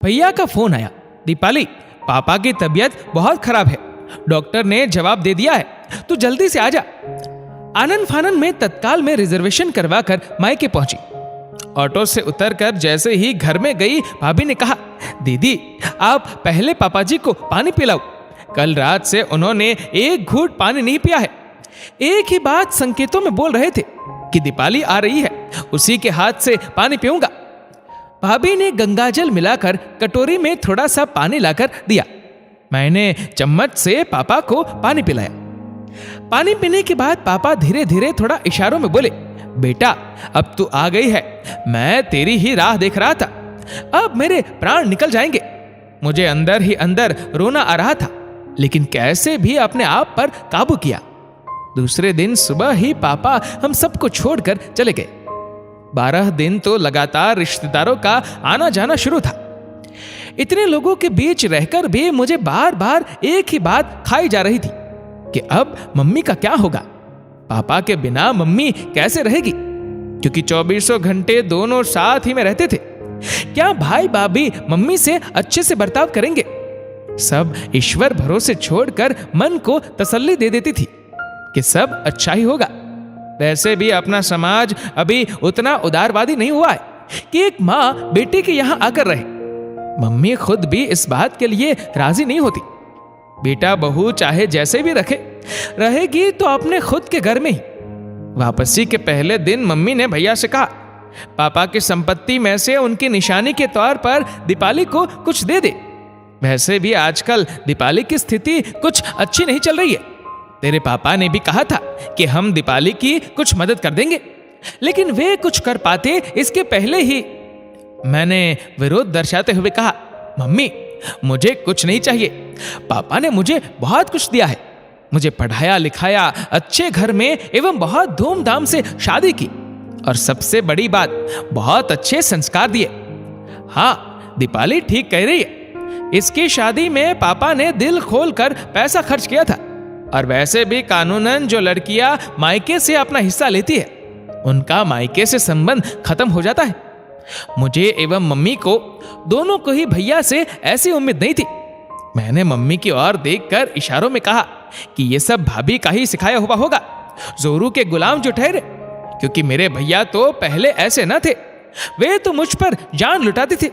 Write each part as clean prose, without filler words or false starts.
भैया का फोन आया। दीपाली, पापा की तबीयत बहुत खराब है, डॉक्टर ने जवाब दे दिया है, तू जल्दी से आ जा। आनन फानन में तत्काल में रिजर्वेशन करवाकर मायके पहुंची। ऑटो से उतरकर जैसे ही घर में गई, भाभी ने कहा, दीदी आप पहले पापा जी को पानी पिलाओ, कल रात से उन्होंने एक घूंट पानी नहीं पिया है। एक ही बात संकेतों में बोल रहे थे कि दीपाली आ रही है, उसी के हाथ से पानी पीऊंगा। भाभी ने गंगाजल मिलाकर कटोरी में थोड़ा सा पानी लाकर दिया। मैंने चम्मच से पापा को पानी पिलाया। पानी पीने के बाद पापा धीरे धीरे थोड़ा इशारों में बोले, बेटा अब तू आ गई है, मैं तेरी ही राह देख रहा था, अब मेरे प्राण निकल जाएंगे। मुझे अंदर ही अंदर रोना आ रहा था, लेकिन कैसे भी अपने आप पर काबू किया। दूसरे दिन सुबह ही पापा हम सबको छोड़कर चले गए। 12 दिन तो लगातार रिश्तेदारों का आना जाना शुरू था। इतने लोगों के बीच रहकर भी मुझे बार बार एक ही बात खाई जा रही थी कि अब मम्मी का क्या होगा, पापा के बिना मम्मी कैसे रहेगी, क्योंकि 24 घंटे दोनों साथ ही में रहते थे। क्या भाई भाभी मम्मी से अच्छे से बर्ताव करेंगे? सब ईश्वर भरोसे छोड़कर मन को तसल्ली दे देती थी कि सब अच्छा ही होगा। वैसे भी अपना समाज अभी उतना उदारवादी नहीं हुआ है कि एक माँ बेटी के यहां आकर रहे। मम्मी खुद भी इस बात के लिए राजी नहीं होती। बेटा बहू चाहे जैसे भी रहेगी तो अपने खुद के घर में ही। वापसी के पहले दिन मम्मी ने भैया से कहा, पापा की संपत्ति में से उनकी निशानी के तौर पर दीपाली को कुछ दे दे। वैसे भी आजकल दीपाली की स्थिति कुछ अच्छी नहीं चल रही है। तेरे पापा ने भी कहा था कि हम दीपाली की कुछ मदद कर देंगे, लेकिन वे कुछ कर पाते इसके पहले ही। मैंने विरोध दर्शाते हुए कहा, मम्मी मुझे कुछ नहीं चाहिए, पापा ने मुझे बहुत कुछ दिया है, मुझे पढ़ाया लिखाया, अच्छे घर में एवं बहुत धूमधाम से शादी की, और सबसे बड़ी बात बहुत अच्छे संस्कार दिए। हाँ, दीपाली ठीक कह रही है, इसकी शादी में पापा ने दिल खोलकर पैसा खर्च किया था, और वैसे भी कानूनन जो लड़कियां मायके से अपना हिस्सा लेती है, उनका मायके से संबंध खत्म हो जाता है। मुझे एवं मम्मी को, दोनों को ही भैया से ऐसी उम्मीद नहीं थी। मैंने मम्मी की ओर देखकर इशारों में कहा कि ये सब भाभी का ही सिखाया हुआ होगा, जोरू के गुलाम जो ठहरे, क्योंकि मेरे भैया तो पहले ऐसे न थे, वे तो मुझ पर जान लुटाते थे।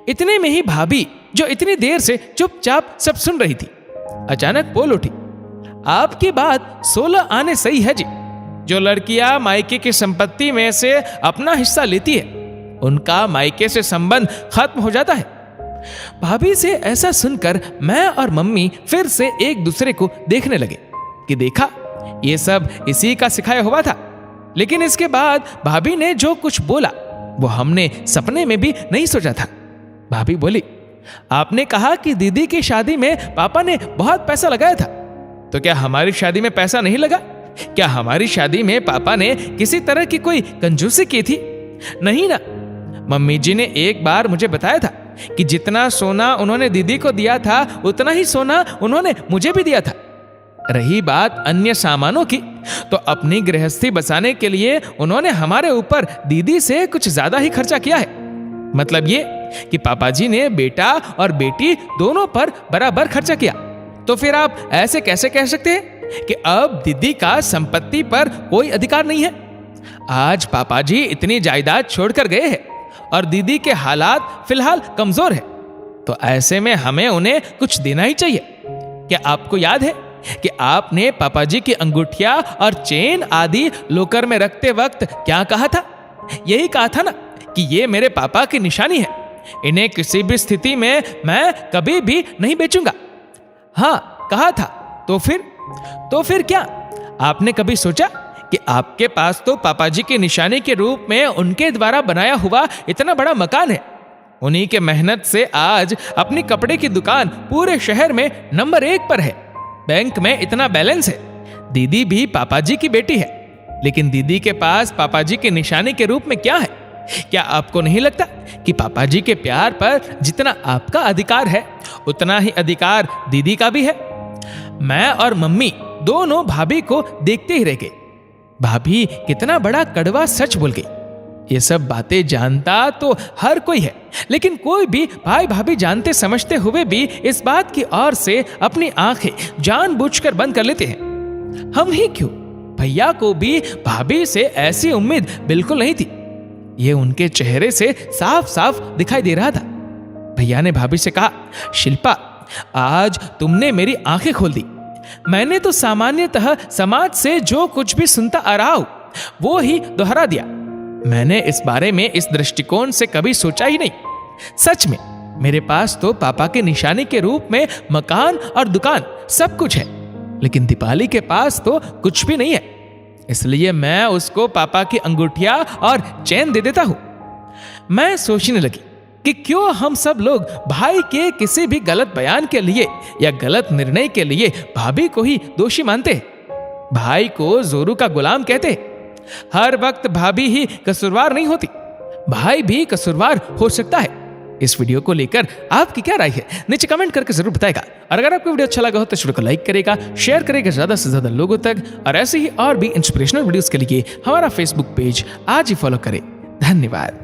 इतने में ही भाभी, जो इतनी देर से चुपचाप सब सुन रही थी, अचानक बोल उठी, आपकी बात 16 आने सही है जी। जो लड़कियां मायके की संपत्ति में से अपना हिस्सा लेती है, उनका मायके से संबंध खत्म हो जाता है। भाभी से ऐसा सुनकर मैं और मम्मी फिर से एक दूसरे को देखने लगे कि देखा, ये सब इसी का सिखाया हुआ था। लेकिन इसके बाद भाभी ने जो कुछ बोला वो हमने सपने में भी नहीं सोचा था। भाभी बोली, आपने कहा कि दीदी की शादी में पापा ने बहुत पैसा लगाया था, तो क्या हमारी शादी में पैसा नहीं लगा? क्या हमारी शादी में पापा ने किसी तरह की कोई कंजूसी की थी? नहीं ना। मम्मी जी ने एक बार मुझे बताया था कि जितना सोना उन्होंने दीदी को दिया था, उतना ही सोना उन्होंने मुझे भी दिया था। रही बात अन्य सामानों की, तो अपनी गृहस्थी बसाने के लिए उन्होंने हमारे ऊपर दीदी से कुछ ज्यादा ही खर्चा किया है। मतलब ये कि पापा जी ने बेटा और बेटी दोनों पर बराबर खर्चा किया। तो फिर आप ऐसे कैसे कह सकते हैं कि अब दीदी का संपत्ति पर कोई अधिकार नहीं है? आज पापा जी इतनी जायदाद छोड़कर गए हैं और दीदी के हालात फिलहाल कमजोर है, तो ऐसे में हमें उन्हें कुछ देना ही चाहिए। क्या आपको याद है कि आपने पापा जी की अंगूठिया और चेन आदि लोकर में रखते वक्त क्या कहा था? यही कहा था ना कि ये मेरे पापा की निशानी है, इन्हें किसी भी स्थिति में मैं कभी भी नहीं बेचूंगा। हाँ, कहा था। तो फिर क्या आपने कभी सोचा कि आपके पास तो पापा जी की निशानी के रूप में उनके द्वारा बनाया हुआ इतना बड़ा मकान है, उन्हीं के मेहनत से आज अपनी कपड़े की दुकान पूरे शहर में नंबर 1 पर है, बैंक में इतना बैलेंस है। दीदी भी पापा जी की बेटी है, लेकिन दीदी के पास पापा जी की निशानी के रूप में क्या है? क्या आपको नहीं लगता कि पापा जी के प्यार पर जितना आपका अधिकार है, उतना ही अधिकार दीदी का भी है? मैं और मम्मी दोनों भाभी को देखते ही रह गए। भाभी कितना बड़ा कड़वा सच बोल गई। ये सब बातें जानता तो हर कोई है, लेकिन कोई भी भाई भाभी जानते समझते हुए भी इस बात की ओर से अपनी आंखें जानबूझकर बंद कर लेते हैं। हम ही क्यों, भैया को भी भाभी से ऐसी उम्मीद बिल्कुल नहीं थी। ये उनके चेहरे से साफ साफ दिखाई दे रहा था। भैया ने भाभी से कहा, शिल्पा, आज तुमने मेरी आंखें खोल दी। मैंने तो सामान्यतः समाज से जो कुछ भी सुनता आ रहा हूं वो ही दोहरा दिया। मैंने इस बारे में इस दृष्टिकोण से कभी सोचा ही नहीं। सच में मेरे पास तो पापा के निशानी के रूप में मकान और दुकान सब कुछ है, लेकिन दीपाली के पास तो कुछ भी नहीं है। इसलिए मैं उसको पापा की अंगूठिया और चैन दे देता हूं। मैं सोचने लगी कि क्यों हम सब लोग भाई के किसी भी गलत बयान के लिए या गलत निर्णय के लिए भाभी को ही दोषी मानते हैं। भाई को जोरू का गुलाम कहते हैं। हर वक्त भाभी ही कसूरवार नहीं होती, भाई भी कसूरवार हो सकता है। इस वीडियो को लेकर आपकी क्या राय है, नीचे कमेंट करके जरूर बताएगा। और अगर आपको वीडियो अच्छा लगा हो तो वीडियो को लाइक करेगा, शेयर करेगा ज्यादा से ज्यादा लोगों तक। और ऐसे ही और भी इंस्पिरेशनल वीडियोस के लिए हमारा फेसबुक पेज आज ही फॉलो करें। धन्यवाद।